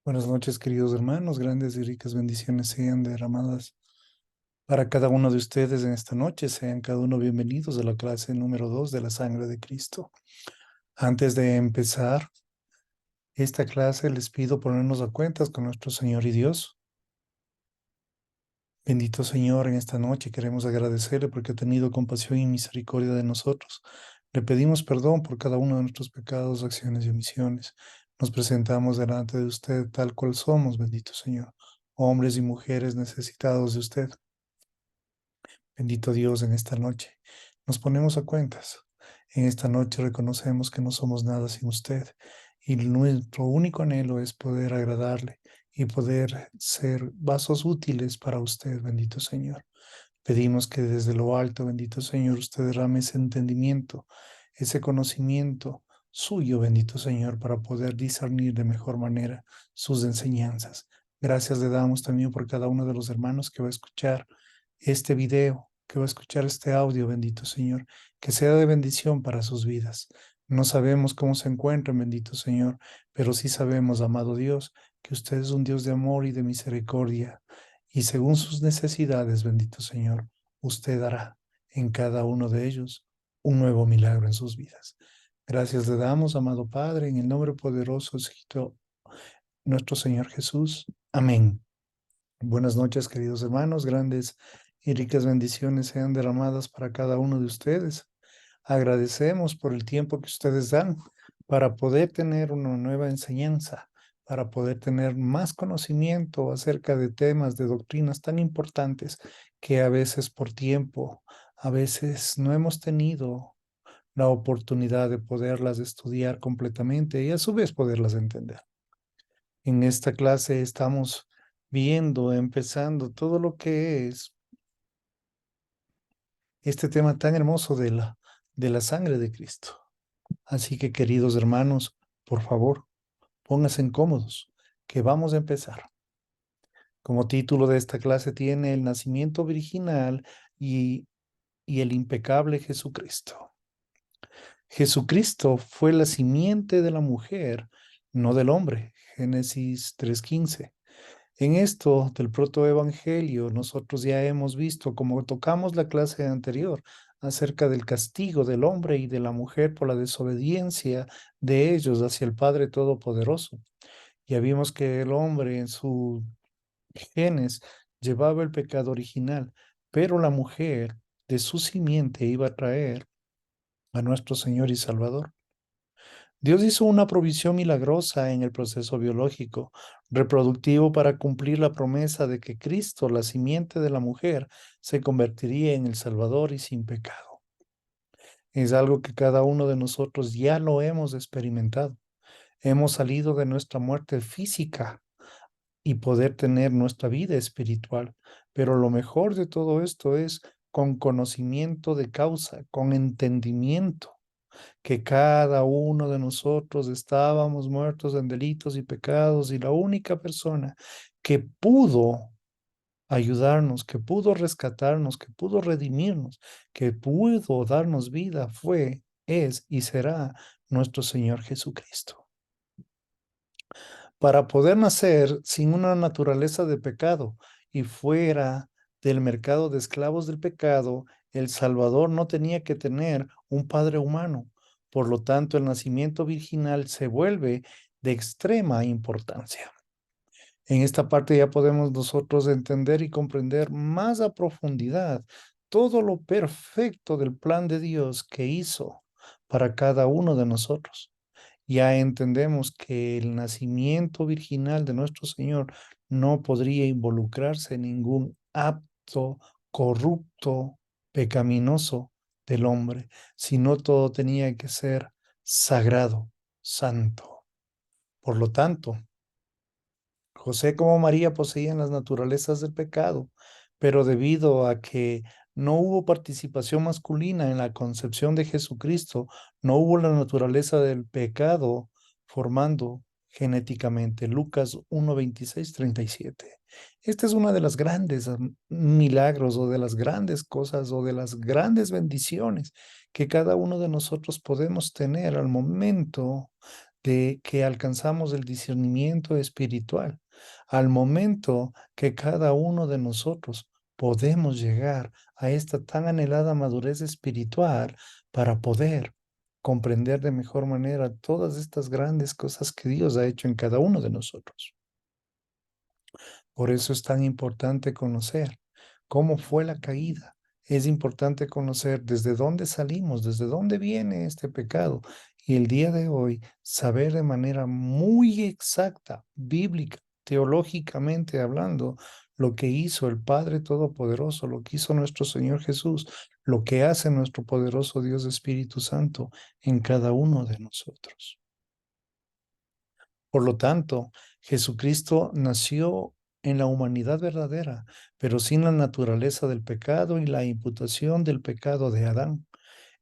Buenas noches, queridos hermanos. Grandes y ricas bendiciones sean derramadas para cada uno de ustedes en esta noche. Sean cada uno bienvenidos a la clase número 2 de la sangre de Cristo. Antes de empezar esta clase, les pido ponernos a cuentas con nuestro Señor y Dios. Bendito Señor, en esta noche queremos agradecerle porque ha tenido compasión y misericordia de nosotros. Le pedimos perdón por cada uno de nuestros pecados, acciones y omisiones. Nos presentamos delante de usted tal cual somos, bendito Señor, hombres y mujeres necesitados de usted. Bendito Dios, en esta noche nos ponemos a cuentas. En esta noche reconocemos que no somos nada sin usted y nuestro único anhelo es poder agradarle y poder ser vasos útiles para usted, bendito Señor. Pedimos que desde lo alto, bendito Señor, usted derrame ese entendimiento, ese conocimiento suyo, bendito Señor, para poder discernir de mejor manera sus enseñanzas. Gracias le damos también por cada uno de los hermanos que va a escuchar este video, que va a escuchar este audio, bendito Señor, que sea de bendición para sus vidas. No sabemos cómo se encuentran, bendito Señor, pero sí sabemos, amado Dios, que usted es un Dios de amor y de misericordia. Y según sus necesidades, bendito Señor, usted hará en cada uno de ellos un nuevo milagro en sus vidas. Gracias le damos, amado Padre, en el nombre poderoso de nuestro Señor Jesús. Amén. Buenas noches, queridos hermanos. Grandes y ricas bendiciones sean derramadas para cada uno de ustedes. Agradecemos por el tiempo que ustedes dan para poder tener una nueva enseñanza, para poder tener más conocimiento acerca de temas, de doctrinas tan importantes que a veces por tiempo, a veces no hemos tenido la oportunidad de poderlas estudiar completamente y a su vez poderlas entender. En esta clase estamos viendo, empezando todo lo que es este tema tan hermoso de la sangre de Cristo. Así que, queridos hermanos, por favor, pónganse cómodos, que vamos a empezar. Como título de esta clase tiene el nacimiento virginal y, y el impecable Jesucristo. Jesucristo fue la simiente de la mujer, no del hombre. Génesis 3:15. En esto del protoevangelio, nosotros ya hemos visto, como tocamos la clase anterior, acerca del castigo del hombre y de la mujer por la desobediencia de ellos hacia el Padre Todopoderoso. Ya vimos que el hombre en su genes llevaba el pecado original, pero la mujer de su simiente iba a traer a nuestro Señor y Salvador. Dios hizo una provisión milagrosa en el proceso biológico reproductivo para cumplir la promesa de que Cristo, la simiente de la mujer, se convertiría en el Salvador y sin pecado. Es algo que cada uno de nosotros ya lo hemos experimentado. Hemos salido de nuestra muerte física y poder tener nuestra vida espiritual. Pero lo mejor de todo esto es con conocimiento de causa, con entendimiento que cada uno de nosotros estábamos muertos en delitos y pecados y la única persona que pudo ayudarnos, que pudo rescatarnos, que pudo redimirnos, que pudo darnos vida fue, es y será nuestro Señor Jesucristo. Para poder nacer sin una naturaleza de pecado y fuera del mercado de esclavos del pecado, el Salvador no tenía que tener un padre humano. Por lo tanto, el nacimiento virginal se vuelve de extrema importancia. En esta parte ya podemos nosotros entender y comprender más a profundidad todo lo perfecto del plan de Dios que hizo para cada uno de nosotros. Ya entendemos que el nacimiento virginal de nuestro Señor no podría involucrarse en ningún acto corrupto, pecaminoso del hombre, sino todo tenía que ser sagrado, santo. Por lo tanto, José como María poseían las naturalezas del pecado, pero debido a que no hubo participación masculina en la concepción de Jesucristo, no hubo la naturaleza del pecado formando genéticamente. Lucas 1, 26, 37. Esta es una de las grandes milagros o de las grandes cosas o de las grandes bendiciones que cada uno de nosotros podemos tener al momento de que alcanzamos el discernimiento espiritual. Al momento que cada uno de nosotros podemos llegar a esta tan anhelada madurez espiritual para poder comprender de mejor manera todas estas grandes cosas que Dios ha hecho en cada uno de nosotros. Por eso es tan importante conocer cómo fue la caída. Es importante conocer desde dónde salimos, desde dónde viene este pecado. Y el día de hoy, saber de manera muy exacta, bíblica, teológicamente hablando, lo que hizo el Padre Todopoderoso, lo que hizo nuestro Señor Jesús, lo que hace nuestro poderoso Dios Espíritu Santo en cada uno de nosotros. Por lo tanto, Jesucristo nació en la humanidad verdadera, pero sin la naturaleza del pecado y la imputación del pecado de Adán.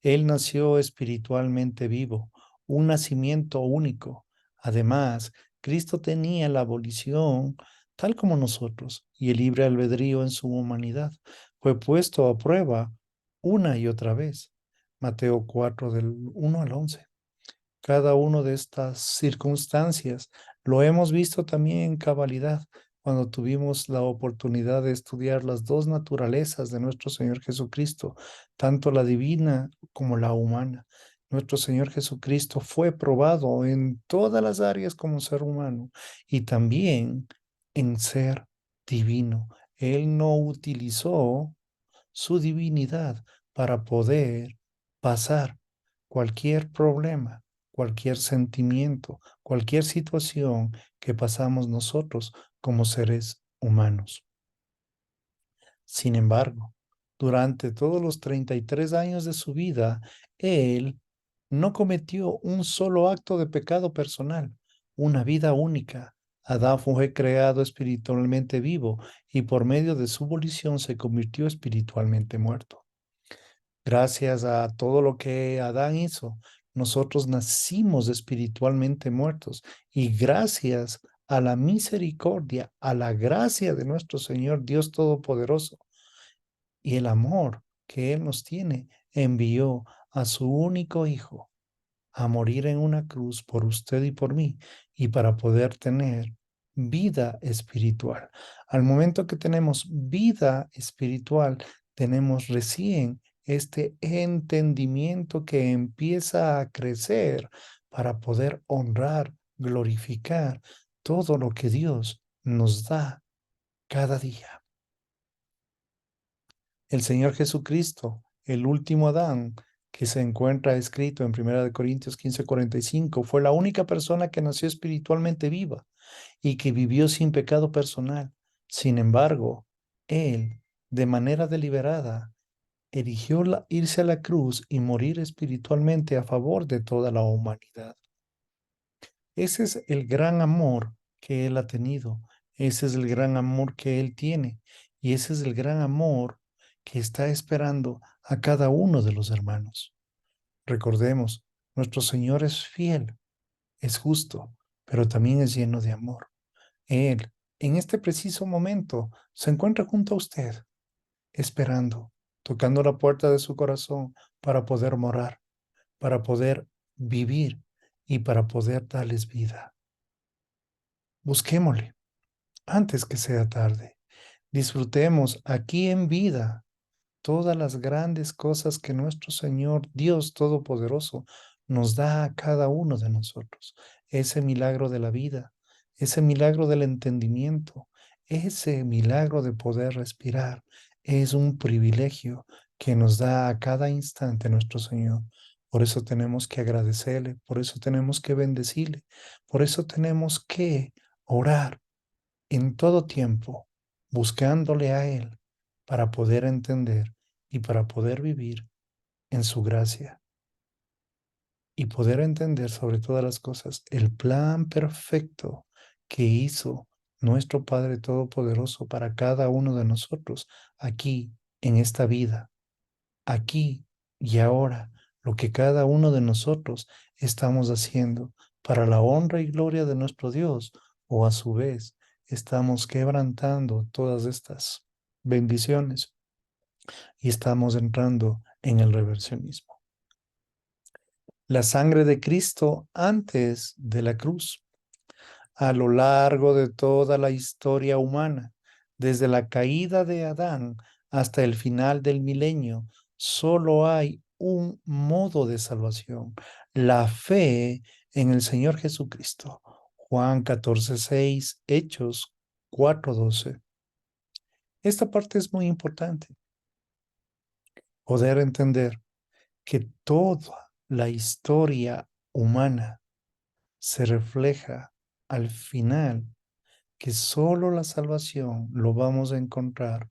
Él nació espiritualmente vivo, un nacimiento único. Además, Cristo tenía la abolición tal como nosotros y el libre albedrío en su humanidad. Fue puesto a prueba una y otra vez. Mateo 4 del 1 al 11. Cada una de estas circunstancias lo hemos visto también en cabalidad cuando tuvimos la oportunidad de estudiar las dos naturalezas de nuestro Señor Jesucristo, tanto la divina como la humana. Nuestro Señor Jesucristo fue probado en todas las áreas como ser humano y también en ser divino. Él no utilizó su divinidad para poder pasar cualquier problema, cualquier sentimiento, cualquier situación que pasamos nosotros como seres humanos. Sin embargo, durante todos los 33 años de su vida, él no cometió un solo acto de pecado personal, una vida única. Adán fue creado espiritualmente vivo y por medio de su volición se convirtió espiritualmente muerto. Gracias a todo lo que Adán hizo, nosotros nacimos espiritualmente muertos y gracias a la misericordia, a la gracia de nuestro Señor Dios Todopoderoso y el amor que Él nos tiene, envió a su único Hijo a morir en una cruz por usted y por mí y para poder tener vida espiritual. Al momento que tenemos vida espiritual, tenemos recién este entendimiento que empieza a crecer para poder honrar, glorificar todo lo que Dios nos da cada día. El Señor Jesucristo, el último Adán, que se encuentra escrito en 1 Corintios 15:45, fue la única persona que nació espiritualmente viva y que vivió sin pecado personal. Sin embargo, Él, de manera deliberada, eligió irse a la cruz y morir espiritualmente a favor de toda la humanidad. Ese es el gran amor que Él ha tenido. Ese es el gran amor que Él tiene. Y ese es el gran amor que está esperando a cada uno de los hermanos. Recordemos, nuestro Señor es fiel, es justo, pero también es lleno de amor. Él, en este preciso momento, se encuentra junto a usted, esperando, tocando la puerta de su corazón para poder morar, para poder vivir y para poder darles vida. Busquémosle antes que sea tarde. Disfrutemos aquí en vida todas las grandes cosas que nuestro Señor Dios Todopoderoso nos da a cada uno de nosotros. Ese milagro de la vida, ese milagro del entendimiento, ese milagro de poder respirar, es un privilegio que nos da a cada instante nuestro Señor. Por eso tenemos que agradecerle, por eso tenemos que bendecirle, por eso tenemos que orar en todo tiempo, buscándole a Él para poder entender y para poder vivir en su gracia y poder entender sobre todas las cosas el plan perfecto que hizo nuestro Padre Todopoderoso para cada uno de nosotros aquí en esta vida, aquí y ahora, lo que cada uno de nosotros estamos haciendo para la honra y gloria de nuestro Dios, o a su vez estamos quebrantando todas estas bendiciones y estamos entrando en el reversionismo. La sangre de Cristo antes de la cruz. A lo largo de toda la historia humana, desde la caída de Adán hasta el final del milenio, solo hay un modo de salvación, la fe en el Señor Jesucristo. Juan 14:6, Hechos 4:12. Esta parte es muy importante, poder entender que toda la historia humana se refleja al final que solo la salvación lo vamos a encontrar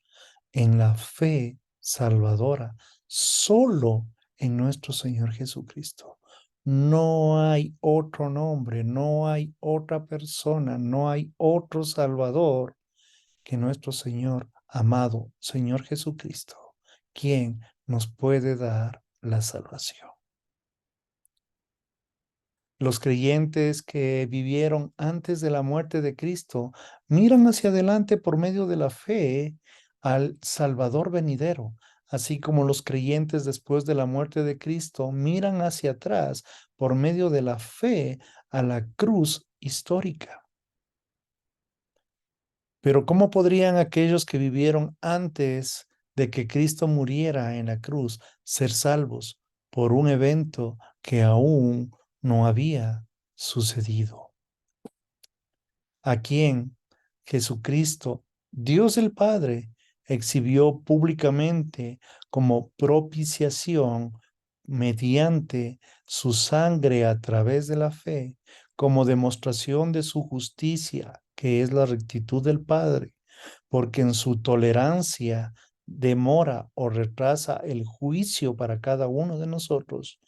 en la fe salvadora, solo en nuestro Señor Jesucristo. No hay otro nombre, no hay otra persona, no hay otro Salvador que nuestro Señor amado, Señor Jesucristo, quien nos puede dar la salvación. Los creyentes que vivieron antes de la muerte de Cristo miran hacia adelante por medio de la fe al Salvador venidero, así como los creyentes después de la muerte de Cristo miran hacia atrás por medio de la fe a la cruz histórica. Pero ¿cómo podrían aquellos que vivieron antes de que Cristo muriera en la cruz ser salvos por un evento que aún no había sucedido? A quien Jesucristo, Dios el Padre, exhibió públicamente como propiciación mediante su sangre a través de la fe, como demostración de su justicia, que es la rectitud del Padre, porque en su tolerancia demora o retrasa el juicio para cada uno de nosotros.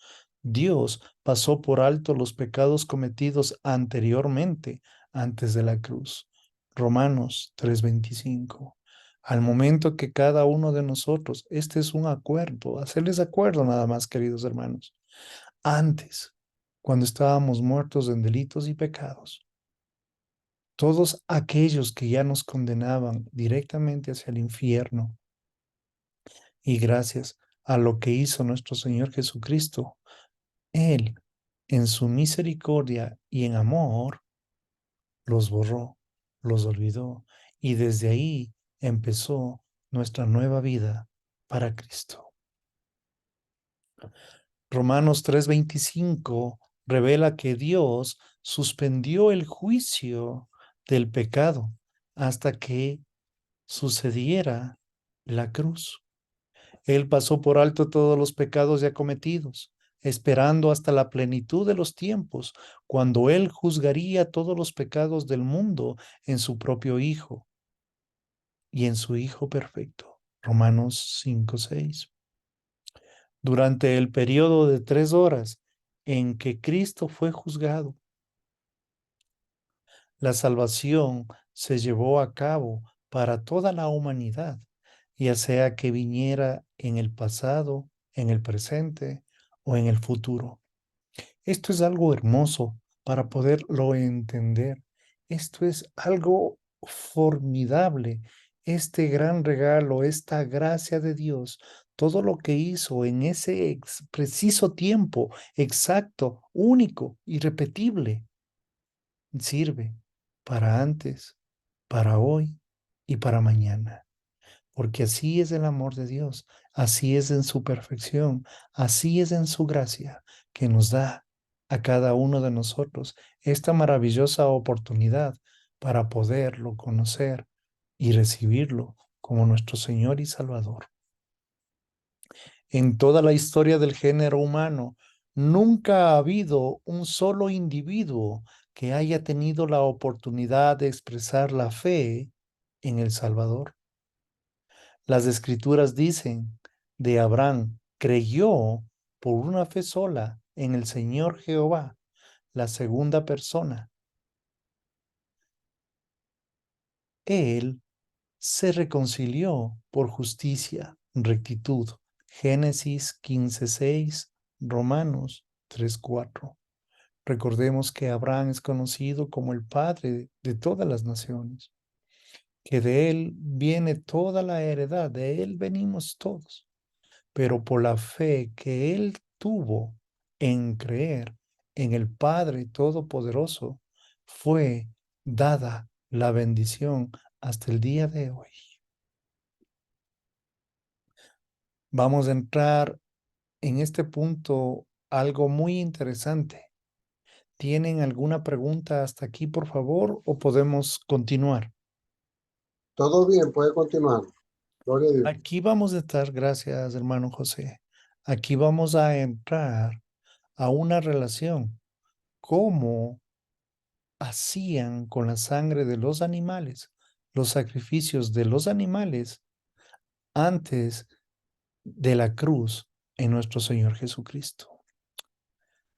Dios pasó por alto los pecados cometidos anteriormente, antes de la cruz. Romanos 3:25. Al momento que cada uno de nosotros, este es un acuerdo, hacerles acuerdo nada más, queridos hermanos. Antes, cuando estábamos muertos en delitos y pecados, todos aquellos que ya nos condenaban directamente hacia el infierno, y gracias a lo que hizo nuestro Señor Jesucristo, Él, en su misericordia y en amor, los borró, los olvidó, y desde ahí empezó nuestra nueva vida para Cristo. Romanos 3:25 revela que Dios suspendió el juicio del pecado hasta que sucediera la cruz. Él pasó por alto todos los pecados ya cometidos, esperando hasta la plenitud de los tiempos, cuando Él juzgaría todos los pecados del mundo en su propio Hijo y en su Hijo perfecto. Romanos 5:6. Durante el periodo de 3 horas en que Cristo fue juzgado, la salvación se llevó a cabo para toda la humanidad, ya sea que viniera en el pasado, en el presente o en el futuro. Esto es algo hermoso para poderlo entender. Esto es algo formidable. Este gran regalo, esta gracia de Dios, todo lo que hizo en ese preciso tiempo, exacto, único, irrepetible, sirve para antes, para hoy y para mañana. Porque así es el amor de Dios, así es en su perfección, así es en su gracia que nos da a cada uno de nosotros esta maravillosa oportunidad para poderlo conocer y recibirlo como nuestro Señor y Salvador. En toda la historia del género humano, nunca ha habido un solo individuo que haya tenido la oportunidad de expresar la fe en el Salvador. Las escrituras dicen de Abraham, creyó por una fe sola en el Señor Jehová, la segunda persona. Él se reconcilió por justicia, rectitud. Génesis 15:6, Romanos 3:4. Recordemos que Abraham es conocido como el padre de todas las naciones, que de él viene toda la heredad, de él venimos todos, pero por la fe que él tuvo en creer en el Padre Todopoderoso, fue dada la bendición hasta el día de hoy. Vamos a entrar en este punto algo muy interesante. ¿Tienen alguna pregunta hasta aquí, por favor, o podemos continuar? Todo bien, puede continuar. Gloria a Dios. Aquí vamos a estar, gracias, hermano José. Aquí vamos a entrar a una relación, cómo hacían con la sangre de los animales, los sacrificios de los animales antes de la cruz en nuestro Señor Jesucristo.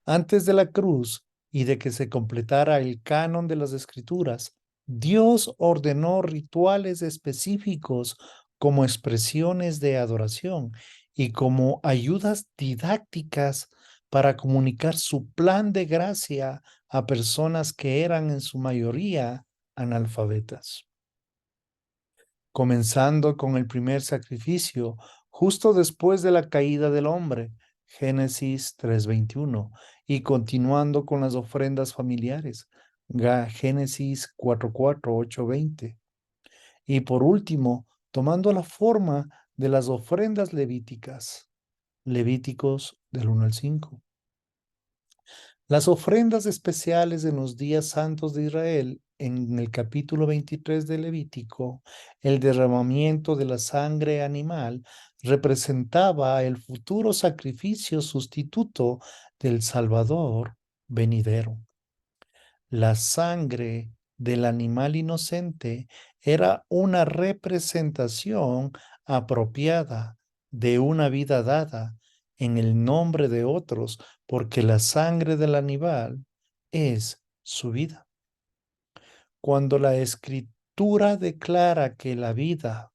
Antes de la cruz y de que se completara el canon de las Escrituras, Dios ordenó rituales específicos como expresiones de adoración y como ayudas didácticas para comunicar su plan de gracia a personas que eran en su mayoría analfabetas. Comenzando con el primer sacrificio, justo después de la caída del hombre, Génesis 3:21, y continuando con las ofrendas familiares, Génesis 4:4, 8:20. Y por último, tomando la forma de las ofrendas levíticas, Levíticos del 1 al 5. Las ofrendas especiales en los días santos de Israel, en el capítulo 23 de Levítico, el derramamiento de la sangre animal representaba el futuro sacrificio sustituto del Salvador venidero. La sangre del animal inocente era una representación apropiada de una vida dada en el nombre de otros, porque la sangre del animal es su vida. Cuando la escritura declara que la vida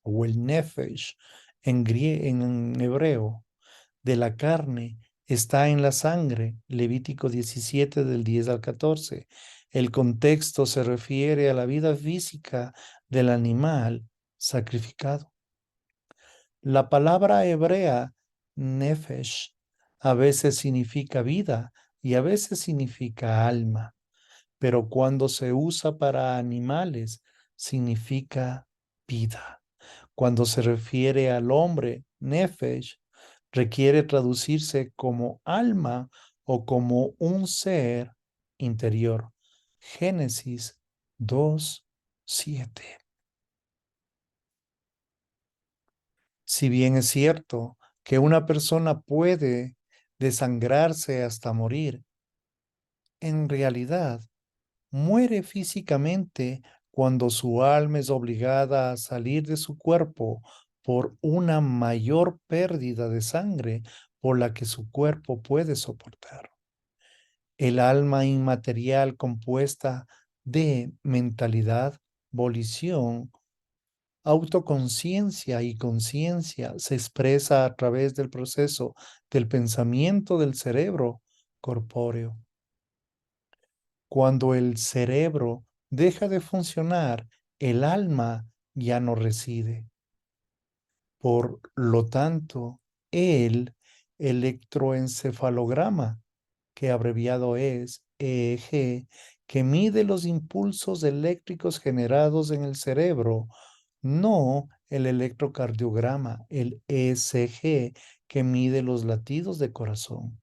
o el nefesh en hebreo de la carne está en la sangre, Levítico 17 del 10 al 14. El contexto se refiere a la vida física del animal sacrificado. La palabra hebrea nefesh a veces significa vida y a veces significa alma, pero cuando se usa para animales significa vida. Cuando se refiere al hombre, nefesh, requiere traducirse como alma o como un ser interior. Génesis 2:7. Si bien es cierto que una persona puede desangrarse hasta morir, en realidad muere físicamente cuando su alma es obligada a salir de su cuerpo por una mayor pérdida de sangre por la que su cuerpo puede soportar. El alma inmaterial compuesta de mentalidad, volición, autoconciencia y conciencia se expresa a través del proceso del pensamiento del cerebro corpóreo. Cuando el cerebro deja de funcionar, el alma ya no reside. Por lo tanto, el electroencefalograma, que abreviado es EEG, que mide los impulsos eléctricos generados en el cerebro, no el electrocardiograma, el ECG, que mide los latidos de corazón.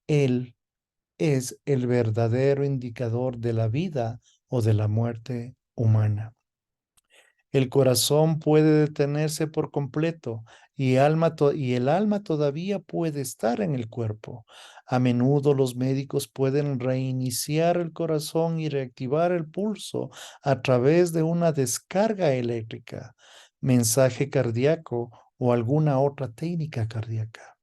El es el verdadero indicador de la vida o de la muerte humana. El corazón puede detenerse por completo y el alma todavía puede estar en el cuerpo. A menudo los médicos pueden reiniciar el corazón y reactivar el pulso a través de una descarga eléctrica, mensaje cardíaco o alguna otra técnica cardíaca.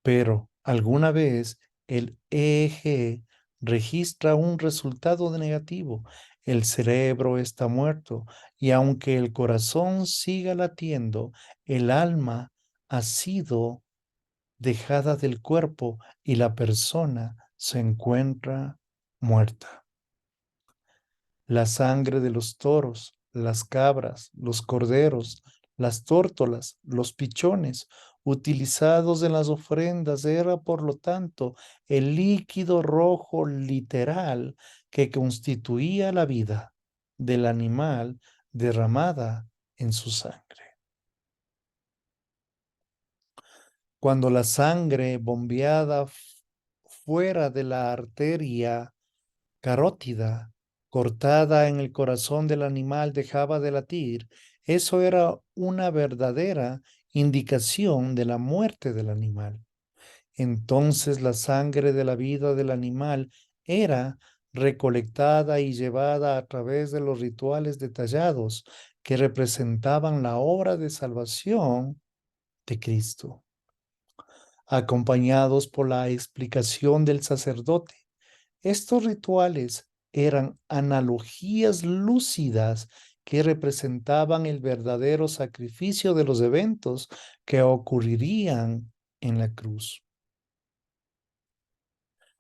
Pero alguna vez el EEG registra un resultado negativo. El cerebro está muerto y aunque el corazón siga latiendo, el alma ha sido dejada del cuerpo y la persona se encuentra muerta. La sangre de los toros, las cabras, los corderos, las tórtolas, los pichones, utilizados en las ofrendas era, por lo tanto, el líquido rojo literal que constituía la vida del animal derramada en su sangre. Cuando la sangre bombeada fuera de la arteria carótida, cortada en el corazón del animal, dejaba de latir, eso era una verdadera indicación de la muerte del animal. Entonces la sangre de la vida del animal era recolectada y llevada a través de los rituales detallados que representaban la obra de salvación de Cristo, acompañados por la explicación del sacerdote. Estos rituales eran analogías lúcidas que representaban el verdadero sacrificio de los eventos que ocurrirían en la cruz.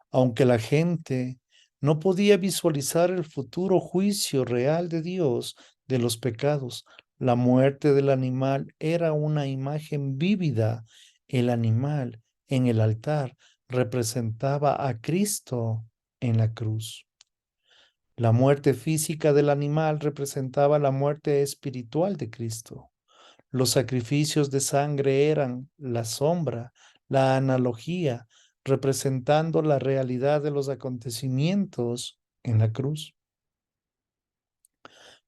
Aunque la gente no podía visualizar el futuro juicio real de Dios de los pecados, la muerte del animal era una imagen vívida. El animal en el altar representaba a Cristo en la cruz. La muerte física del animal representaba la muerte espiritual de Cristo. Los sacrificios de sangre eran la sombra, la analogía, representando la realidad de los acontecimientos en la cruz.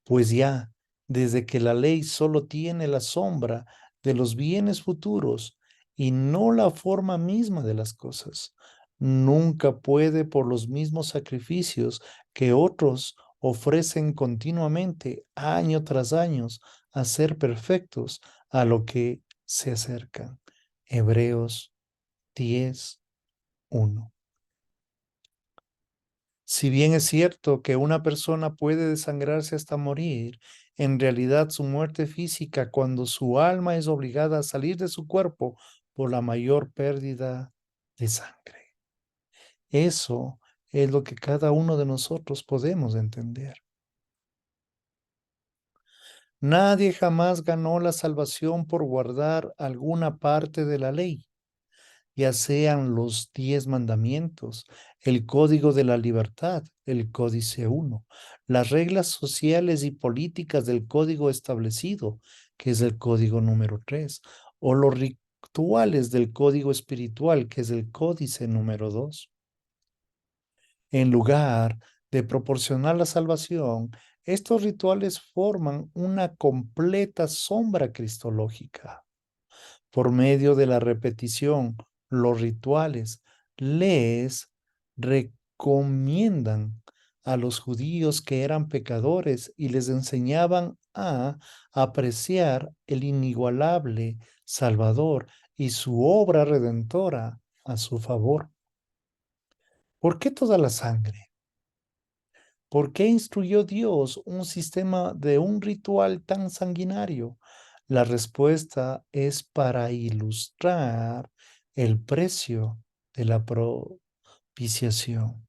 Pues ya, desde que la ley solo tiene la sombra de los bienes futuros y no la forma misma de las cosas, nunca puede, por los mismos sacrificios que otros ofrecen continuamente, año tras año, a ser perfectos a lo que se acercan. Hebreos 10:1. Si bien es cierto que una persona puede desangrarse hasta morir, en realidad su muerte física, cuando su alma es obligada a salir de su cuerpo por la mayor pérdida de sangre. Eso es lo que cada uno de nosotros podemos entender. Nadie jamás ganó la salvación por guardar alguna parte de la ley, ya sean los 10 mandamientos, el código de la libertad, el códice 1, las reglas sociales y políticas del código establecido, que es el código número 3, o los rituales del código espiritual, que es el códice número 2. En lugar de proporcionar la salvación, estos rituales forman una completa sombra cristológica. Por medio de la repetición, los rituales les recomiendan a los judíos que eran pecadores y les enseñaban a apreciar el inigualable Salvador y su obra redentora a su favor. ¿Por qué toda la sangre? ¿Por qué instruyó Dios un sistema de un ritual tan sanguinario? La respuesta es para ilustrar el precio de la propiciación.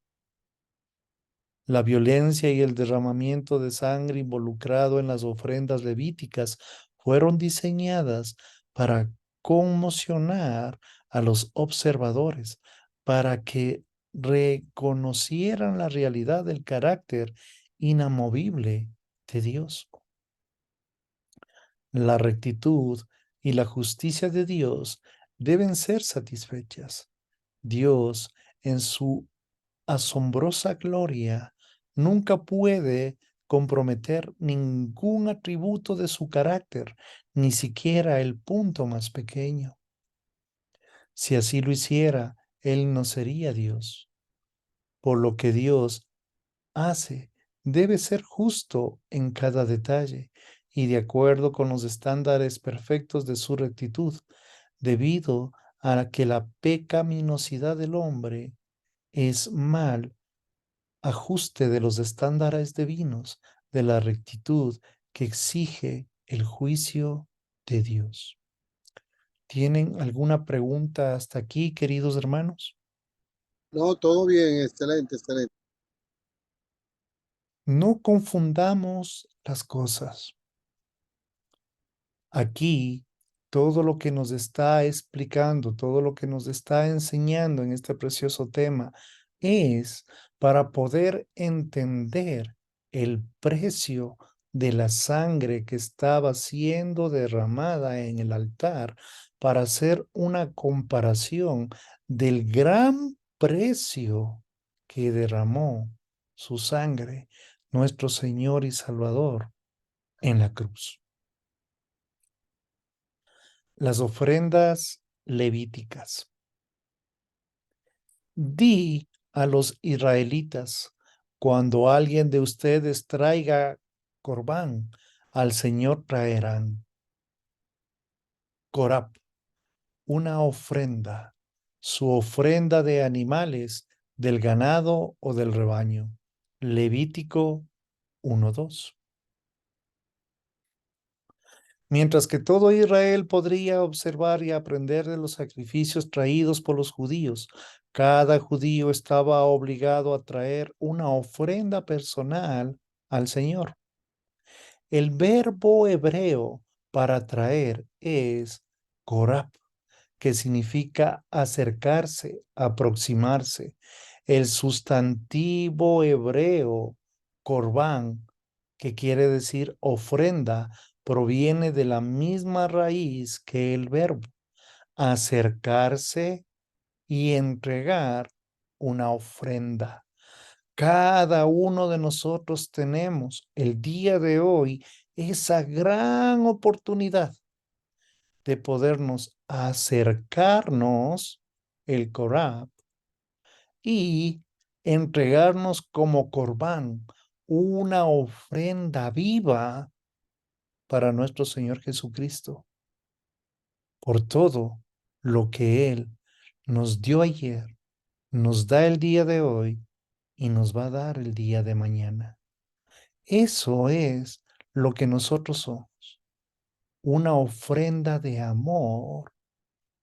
La violencia y el derramamiento de sangre involucrado en las ofrendas levíticas fueron diseñadas para conmocionar a los observadores, para que reconocieran la realidad del carácter inamovible de Dios. La rectitud y la justicia de Dios deben ser satisfechas. Dios, en su asombrosa gloria, nunca puede comprometer ningún atributo de su carácter, ni siquiera el punto más pequeño. Si así lo hiciera, Él no sería Dios. Por lo que Dios hace debe ser justo en cada detalle y de acuerdo con los estándares perfectos de su rectitud, debido a que la pecaminosidad del hombre es mal ajuste de los estándares divinos de la rectitud que exige el juicio de Dios. ¿Tienen alguna pregunta hasta aquí, queridos hermanos? No, todo bien, excelente, excelente. No confundamos las cosas. Aquí todo lo que nos está explicando, todo lo que nos está enseñando en este precioso tema es para poder entender el precio de la sangre que estaba siendo derramada en el altar, para hacer una comparación del gran precio que derramó su sangre nuestro Señor y Salvador en la cruz. Las ofrendas levíticas. Di a los israelitas, cuando alguien de ustedes traiga corbán, al Señor traerán corab, una ofrenda, su ofrenda de animales, del ganado o del rebaño. Levítico 1:2. Mientras que todo Israel podría observar y aprender de los sacrificios traídos por los judíos, cada judío estaba obligado a traer una ofrenda personal al Señor. El verbo hebreo para traer es korab, que significa acercarse, aproximarse. El sustantivo hebreo corbán, que quiere decir ofrenda, proviene de la misma raíz que el verbo acercarse y entregar una ofrenda. Cada uno de nosotros tenemos el día de hoy esa gran oportunidad de podernos acercarnos el Corán y entregarnos como corbán, una ofrenda viva para nuestro Señor Jesucristo, por todo lo que Él nos dio ayer, nos da el día de hoy y nos va a dar el día de mañana. Eso es lo que nosotros somos, una ofrenda de amor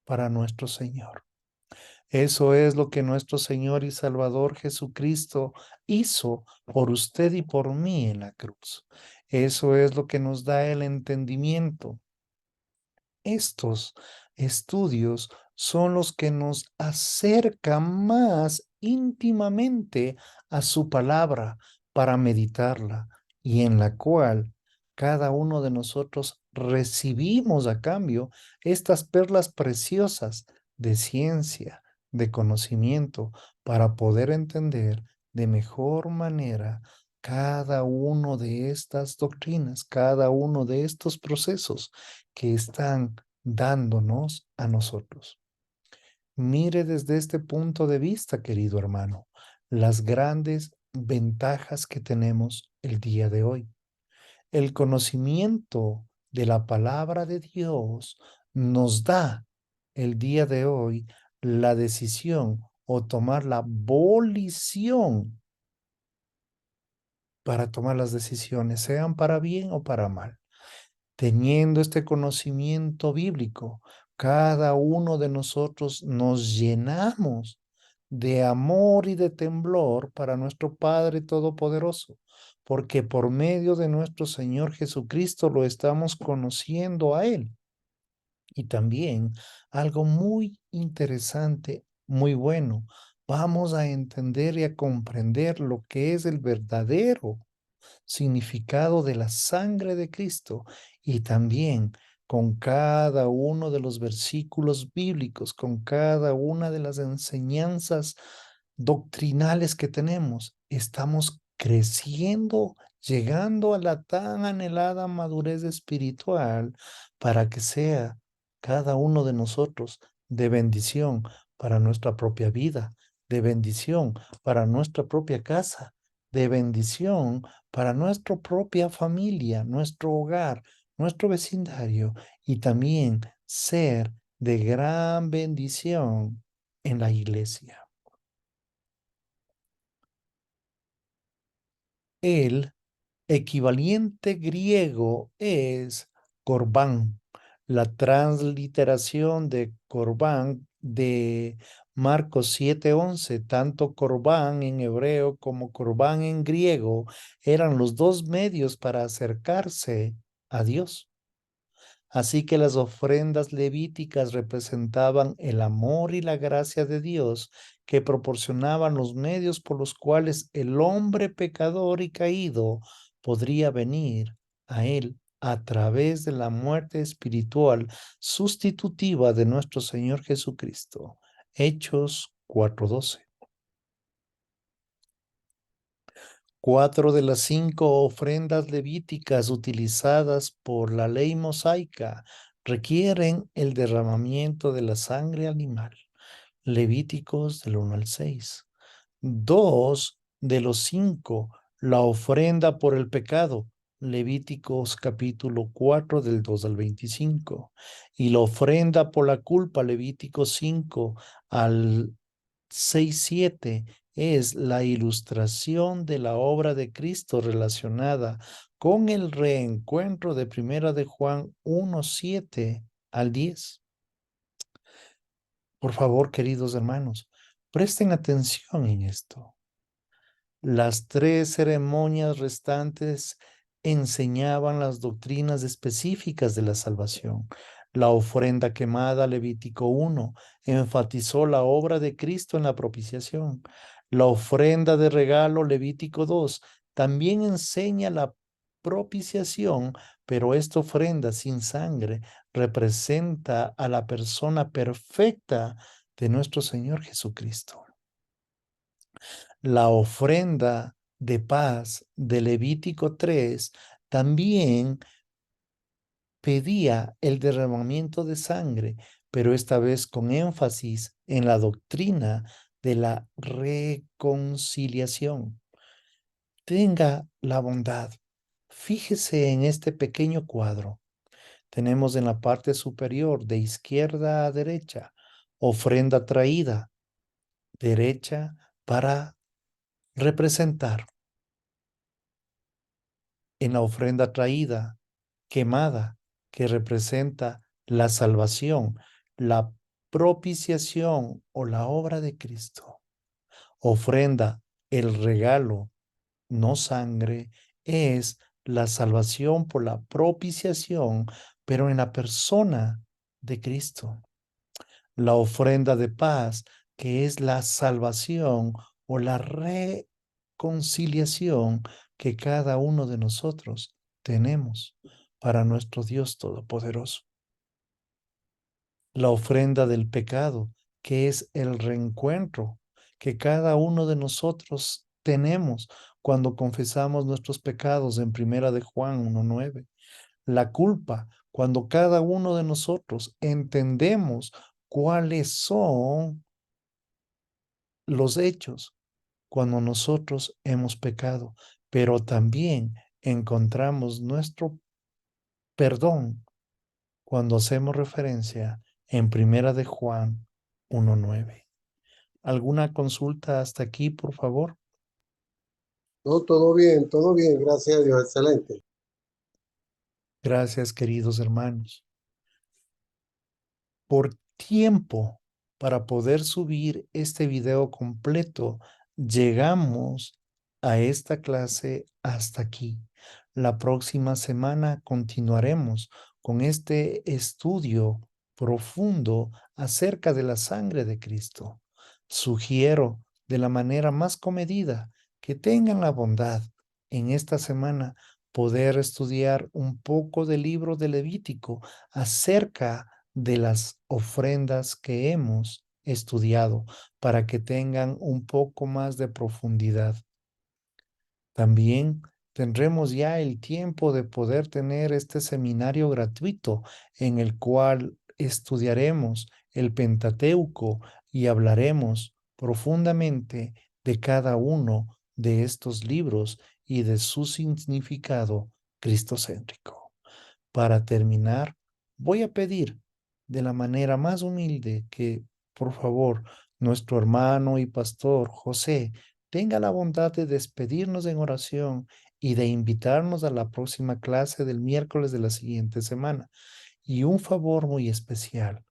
para nuestro Señor. Eso es lo que nuestro Señor y Salvador Jesucristo hizo por usted y por mí en la cruz. Eso es lo que nos da el entendimiento. Estos estudios son los que nos acercan más íntimamente a su palabra para meditarla, y en la cual cada uno de nosotros recibimos a cambio estas perlas preciosas de ciencia, de conocimiento, para poder entender de mejor manera cada uno de estas doctrinas, cada uno de estos procesos que están dándonos a nosotros. Mire desde este punto de vista, querido hermano, las grandes ventajas que tenemos el día de hoy. El conocimiento de la palabra de Dios nos da el día de hoy la decisión o tomar la volición para tomar las decisiones, sean para bien o para mal. Teniendo este conocimiento bíblico, cada uno de nosotros nos llenamos de amor y de temblor para nuestro Padre Todopoderoso, porque por medio de nuestro Señor Jesucristo lo estamos conociendo a Él. Y también algo muy interesante, muy bueno, vamos a entender y a comprender lo que es el verdadero significado de la sangre de Cristo, y también con cada uno de los versículos bíblicos, con cada una de las enseñanzas doctrinales que tenemos, estamos creciendo, llegando a la tan anhelada madurez espiritual, para que sea cada uno de nosotros de bendición para nuestra propia vida, de bendición para nuestra propia casa, de bendición para nuestra propia familia, nuestro hogar, nuestro vecindario, y también ser de gran bendición en la iglesia. El equivalente griego es corbán. La transliteración de corbán de Marcos 7:11, tanto corbán en hebreo como corbán en griego, eran los dos medios para acercarse a Dios. Así que las ofrendas levíticas representaban el amor y la gracia de Dios que proporcionaban los medios por los cuales el hombre pecador y caído podría venir a Él a través de la muerte espiritual sustitutiva de nuestro Señor Jesucristo. Hechos 4:12. 4 de las 5 ofrendas levíticas utilizadas por la ley mosaica requieren el derramamiento de la sangre animal. Levíticos del 1 al 6. 2 de los 5, la ofrenda por el pecado. Levíticos capítulo 4 del 2 al 25. Y la ofrenda por la culpa, Levíticos 5 al 6:7 es la ilustración de la obra de Cristo relacionada con el reencuentro de Primera de Juan 1:7 al 10. Por favor, queridos hermanos, presten atención en esto. Las 3 ceremonias restantes enseñaban las doctrinas específicas de la salvación. La ofrenda quemada, Levítico 1, enfatizó la obra de Cristo en la propiciación. La ofrenda de regalo, Levítico 2, también enseña la propiciación, pero esta ofrenda sin sangre representa a la persona perfecta de nuestro Señor Jesucristo. La ofrenda de paz de Levítico 3 también pedía el derramamiento de sangre, pero esta vez con énfasis en la doctrina de la reconciliación. Tenga la bondad. Fíjese en este pequeño cuadro. Tenemos en la parte superior, de izquierda a derecha, ofrenda traída, derecha para representar. En la ofrenda traída, quemada, que representa la salvación, la propiciación o la obra de Cristo. Ofrenda, el regalo, no sangre, es la salvación por la propiciación, pero en la persona de Cristo. La ofrenda de paz, que es la salvación o la reconciliación que cada uno de nosotros tenemos para nuestro Dios Todopoderoso. La ofrenda del pecado, que es el reencuentro que cada uno de nosotros tenemos cuando confesamos nuestros pecados en Primera de Juan 1:9. La culpa, cuando cada uno de nosotros entendemos cuáles son los hechos cuando nosotros hemos pecado, pero también encontramos nuestro perdón cuando hacemos referencia en Primera de Juan 1:9. ¿Alguna consulta hasta aquí, por favor? No, todo bien, gracias a Dios, excelente. Gracias, queridos hermanos. Por tiempo, para poder subir este video completo, llegamos a esta clase hasta aquí. La próxima semana continuaremos con este estudio profundo acerca de la sangre de Cristo. Sugiero de la manera más comedida que tengan la bondad en esta semana poder estudiar un poco del libro de Levítico acerca de las ofrendas que hemos estudiado para que tengan un poco más de profundidad. También tendremos ya el tiempo de poder tener este seminario gratuito en el cual estudiaremos el Pentateuco y hablaremos profundamente de cada uno de estos libros y de su significado cristocéntrico. Para terminar, voy a pedir de la manera más humilde que, por favor, nuestro hermano y pastor José tenga la bondad de despedirnos en oración y de invitarnos a la próxima clase del miércoles de la siguiente semana. Y un favor muy especial,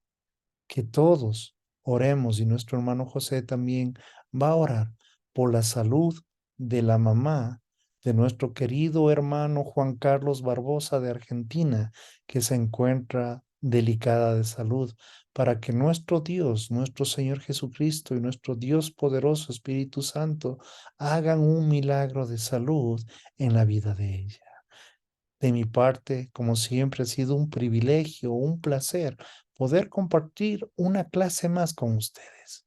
que todos oremos y nuestro hermano José también va a orar por la salud de la mamá de nuestro querido hermano Juan Carlos Barbosa de Argentina, que se encuentra delicada de salud, para que nuestro Dios, nuestro Señor Jesucristo y nuestro Dios poderoso Espíritu Santo hagan un milagro de salud en la vida de ella. De mi parte, como siempre, ha sido un privilegio, un placer poder compartir una clase más con ustedes.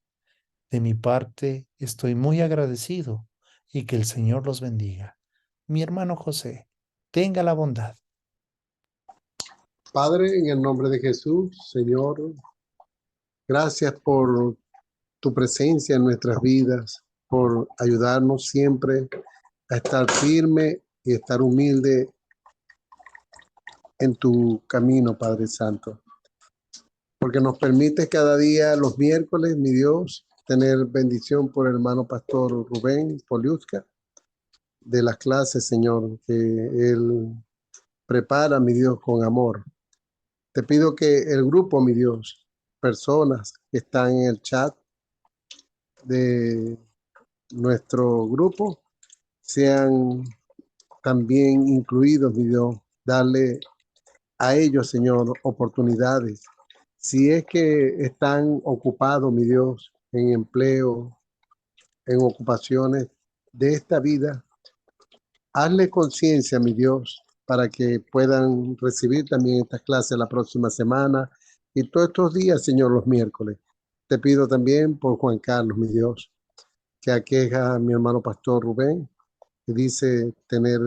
De mi parte, estoy muy agradecido y que el Señor los bendiga. Mi hermano José, tenga la bondad. Padre, en el nombre de Jesús, Señor, gracias por tu presencia en nuestras vidas, por ayudarnos siempre a estar firme y estar humilde en tu camino, Padre Santo. Porque nos permite cada día, los miércoles, mi Dios, tener bendición por el hermano pastor Rubén Poliuska, de las clases, Señor, que él prepara, mi Dios, con amor. Te pido que el grupo, mi Dios, personas que están en el chat de nuestro grupo, sean también incluidos, mi Dios. Darle a ellos, Señor, oportunidades. Si es que están ocupados, mi Dios, en empleo, en ocupaciones de esta vida, hazle conciencia, mi Dios, para que puedan recibir también estas clases la próxima semana y todos estos días, Señor, los miércoles. Te pido también por Juan Carlos, mi Dios, que aqueja a mi hermano pastor Rubén, que dice tener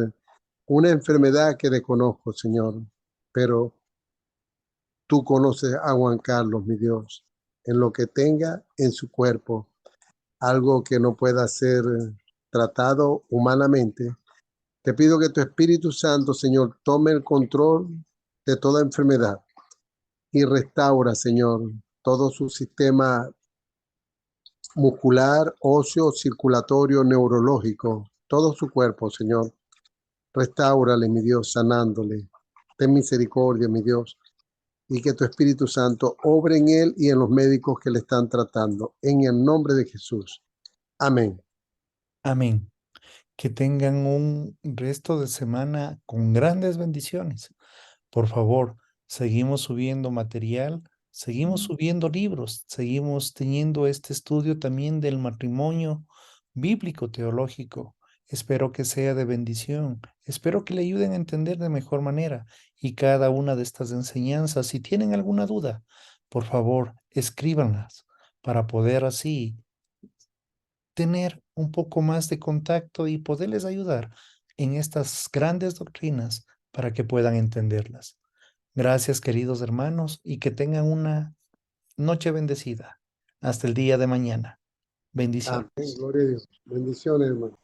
una enfermedad que desconozco, Señor, pero tú conoces a Juan Carlos, mi Dios, en lo que tenga en su cuerpo, algo que no pueda ser tratado humanamente. Te pido que tu Espíritu Santo, Señor, tome el control de toda enfermedad y restaura, Señor, todo su sistema muscular, óseo, circulatorio, neurológico, todo su cuerpo, Señor. Restáurale, mi Dios, sanándole. Ten misericordia, mi Dios, y que tu Espíritu Santo obre en él y en los médicos que le están tratando. En el nombre de Jesús. Amén. Amén. Que tengan un resto de semana con grandes bendiciones. Por favor, seguimos subiendo material, seguimos subiendo libros, seguimos teniendo este estudio también del matrimonio bíblico teológico. Espero que sea de bendición. Espero que le ayuden a entender de mejor manera y cada una de estas enseñanzas. Si tienen alguna duda, por favor, escríbanlas para poder así tener un poco más de contacto y poderles ayudar en estas grandes doctrinas para que puedan entenderlas. Gracias, queridos hermanos, y que tengan una noche bendecida. Hasta el día de mañana. Amén. Bendiciones. Gloria a Dios. Bendiciones, hermano.